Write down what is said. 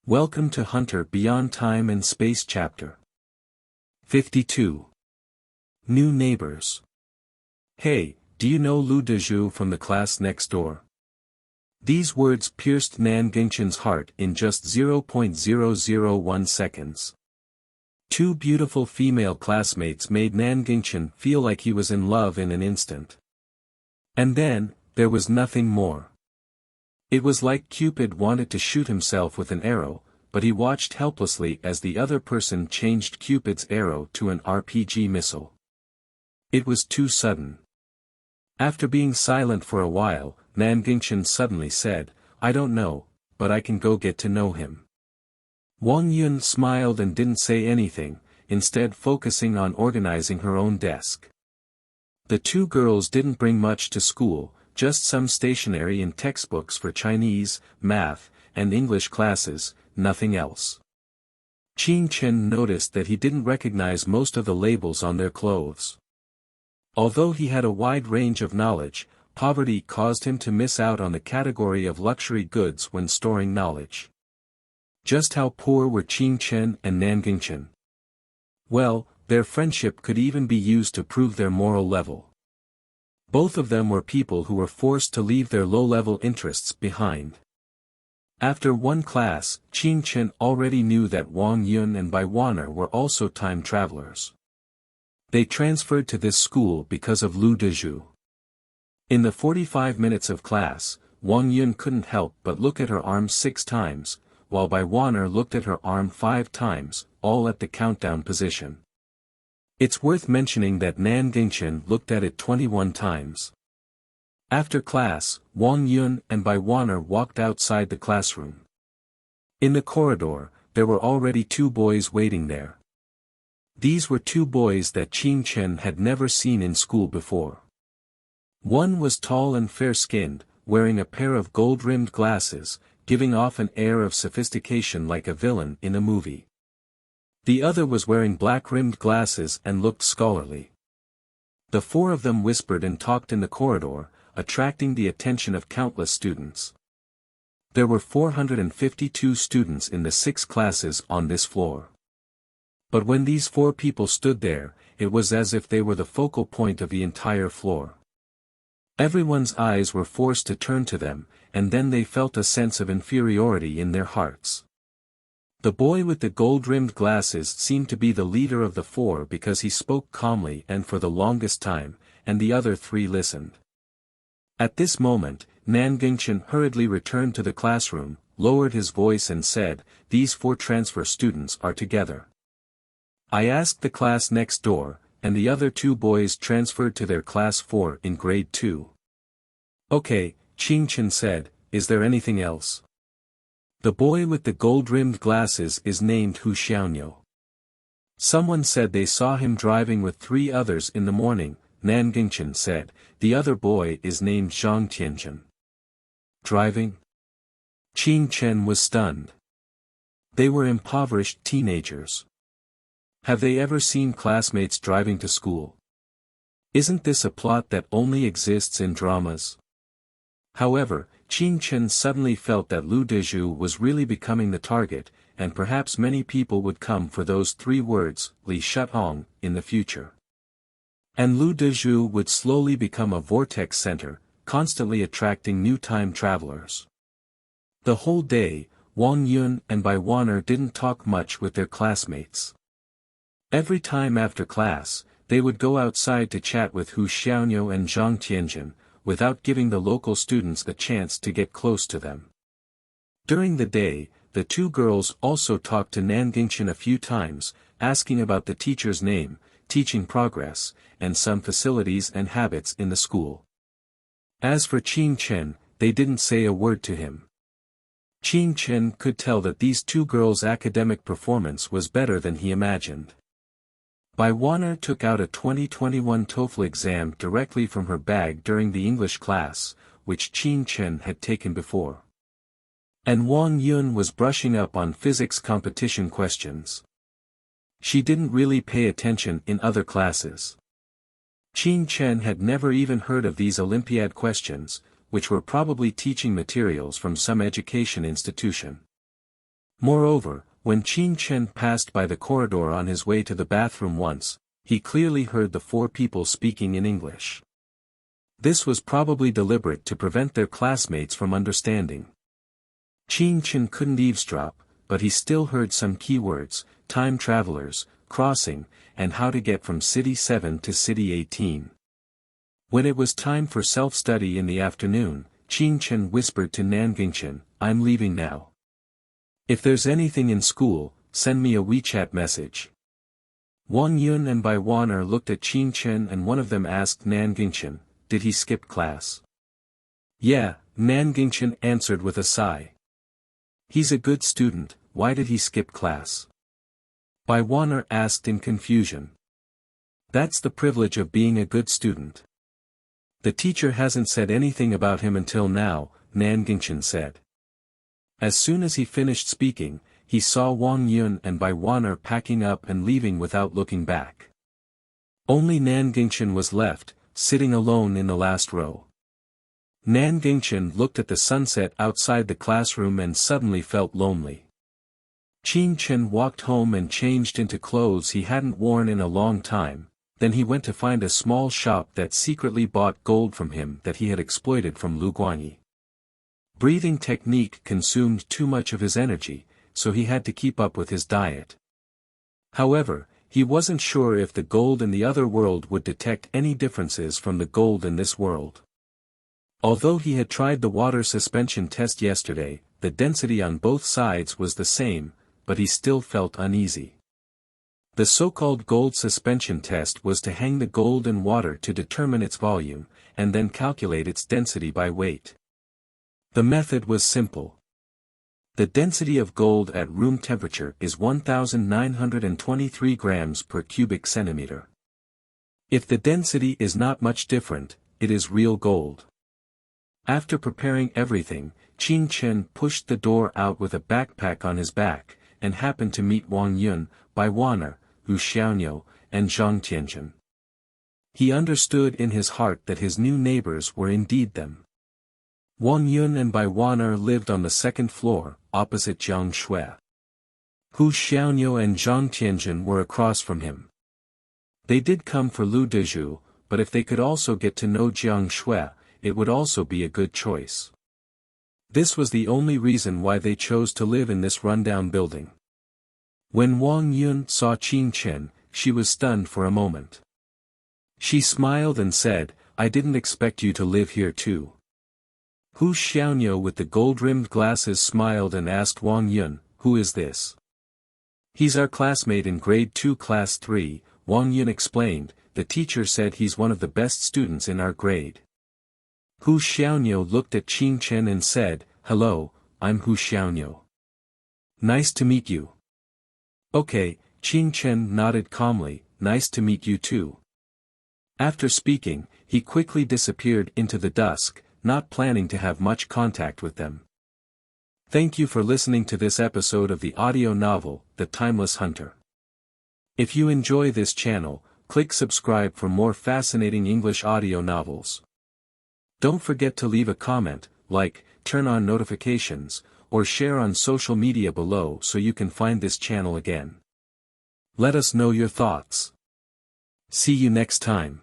Welcome to Hunter Beyond Time and Space Chapter 52. New Neighbors. Hey, do you know Lu Dezhu from the class next door? These words pierced Nan Gingchen's heart in just 0.001 seconds. Two beautiful female classmates made Nan Gingchen feel like he was in love in an instant. And then, there was nothing more. It was like Cupid wanted to shoot himself with an arrow, but he watched helplessly as the other person changed Cupid's arrow to an RPG missile. It was too sudden. After being silent for a while, Nan Gingchen suddenly said, "I don't know, but I can go get to know him." Wang Yun smiled and didn't say anything, instead focusing on organizing her own desk. The two girls didn't bring much to school, just some stationery and textbooks for Chinese, math, and English classes, nothing else. Qing Chen noticed that he didn't recognize most of the labels on their clothes. Although he had a wide range of knowledge, poverty caused him to miss out on the category of luxury goods when storing knowledge. Just how poor were Qing Chen and Nan Gingchen? Well, their friendship could even be used to prove their moral level. Both of them were people who were forced to leave their low-level interests behind. After one class, Qing Chen already knew that Wang Yun and Bai Wan'er were also time travelers. They transferred to this school because of Lu Dezhu. In the 45 minutes of class, Wang Yun couldn't help but look at her arm 6 times, while Bai Wan'er looked at her arm 5 times, all at the countdown position. It's worth mentioning that Nan Gingchen looked at it 21 times. After class, Wang Yun and Bai Wan'er walked outside the classroom. In the corridor, there were already 2 boys waiting there. These were 2 boys that Qing Chen had never seen in school before. One was tall and fair-skinned, wearing a pair of gold-rimmed glasses, giving off an air of sophistication like a villain in a movie. The other was wearing black-rimmed glasses and looked scholarly. The 4 of them whispered and talked in the corridor, attracting the attention of countless students. There were 452 students in the 6 classes on this floor. But when these 4 people stood there, it was as if they were the focal point of the entire floor. Everyone's eyes were forced to turn to them, and then they felt a sense of inferiority in their hearts. The boy with the gold-rimmed glasses seemed to be the leader of the 4 because he spoke calmly and for the longest time, and the other 3 listened. At this moment, Nan Gingchen hurriedly returned to the classroom, lowered his voice and said, "These 4 transfer students are together. I asked the class next door, and the other 2 boys transferred to their class 4 in grade 2. Okay," Qing Chen said, "is there anything else?" The boy with the gold-rimmed glasses is named Hu Xiaonyo. Someone said they saw him driving with 3 others in the morning, Nan Gingchen said. The other boy is named Zhang Tianzhen. Driving? Qing Chen was stunned. They were impoverished teenagers. Have they ever seen classmates driving to school? Isn't this a plot that only exists in dramas? However, Qing Chen suddenly felt that Lu Dezhu was really becoming the target, and perhaps many people would come for those 3 words, Li Shuthong, in the future. And Lu Dezhu would slowly become a vortex center, constantly attracting new time travelers. The whole day, Wang Yun and Bai Wan'er didn't talk much with their classmates. Every time after class, they would go outside to chat with Hu Xiaonyo and Zhang Tianzhen, without giving the local students a chance to get close to them. During the day, the 2 girls also talked to Nan Gingchen a few times, asking about the teacher's name, teaching progress, and some facilities and habits in the school. As for Qing Chen, they didn't say a word to him. Qing Chen could tell that these 2 girls' academic performance was better than he imagined. Bai Wan'er took out a 2021 TOEFL exam directly from her bag during the English class, which Qing Chen had taken before. And Wang Yun was brushing up on physics competition questions. She didn't really pay attention in other classes. Qing Chen had never even heard of these Olympiad questions, which were probably teaching materials from some education institution. Moreover, when Qin Chen passed by the corridor on his way to the bathroom once, he clearly heard the four people speaking in English. This was probably deliberate to prevent their classmates from understanding. Qin Chen couldn't eavesdrop, but he still heard some keywords: time travelers, crossing, and how to get from City 7 to City 18. When it was time for self-study in the afternoon, Qin Chen whispered to Nanjingchen, "I'm leaving now. If there's anything in school, send me a WeChat message." Wang Yun and Bai Waner looked at Qin Chen and one of them asked Nanjingchen, "Did he skip class?" "Yeah," Nanjingchen answered with a sigh. "He's a good student, why did he skip class?" Bai Waner asked in confusion. "That's the privilege of being a good student. The teacher hasn't said anything about him until now," Nanjingchen said. As soon as he finished speaking, he saw Wang Yun and Bai Waner packing up and leaving without looking back. Only Nanjingchen was left, sitting alone in the last row. Nanjingchen looked at the sunset outside the classroom and suddenly felt lonely. Qin Chen walked home and changed into clothes he hadn't worn in a long time, then he went to find a small shop that secretly bought gold from him that he had exploited from Lu Guanyi. Breathing technique consumed too much of his energy, so he had to keep up with his diet. However, he wasn't sure if the gold in the other world would detect any differences from the gold in this world. Although he had tried the water suspension test yesterday, the density on both sides was the same, but he still felt uneasy. The so-called gold suspension test was to hang the gold in water to determine its volume, and then calculate its density by weight. The method was simple. The density of gold at room temperature is 1923 grams per cubic centimeter. If the density is not much different, it is real gold. After preparing everything, Qin Chen pushed the door out with a backpack on his back, and happened to meet Wang Yun, Bai Waner, Hu Xiaoniu, and Zhang Tianzhen. He understood in his heart that his new neighbors were indeed them. Wang Yun and Bai Waner lived on the second floor, opposite Jiang Shui. Hu Xiaoniu and Zhang Tianzhen were across from him. They did come for Lu Dezhu, but if they could also get to know Jiang Shui, it would also be a good choice. This was the only reason why they chose to live in this rundown building. When Wang Yun saw Qin Chen, she was stunned for a moment. She smiled and said, "I didn't expect you to live here too." Hu Xiaoniu with the gold-rimmed glasses smiled and asked Wang Yun, "Who is this?" "He's our classmate in grade 2 class 3, Wang Yun explained. "The teacher said he's one of the best students in our grade." Hu Xiaoniu looked at Qin Chen and said, "Hello, I'm Hu Xiaoniu. Nice to meet you." "Okay," Qin Chen nodded calmly, "nice to meet you too." After speaking, he quickly disappeared into the dusk, not planning to have much contact with them. Thank you for listening to this episode of the audio novel, The Timeless Hunter. If you enjoy this channel, click subscribe for more fascinating English audio novels. Don't forget to leave a comment, like, turn on notifications, or share on social media below so you can find this channel again. Let us know your thoughts. See you next time.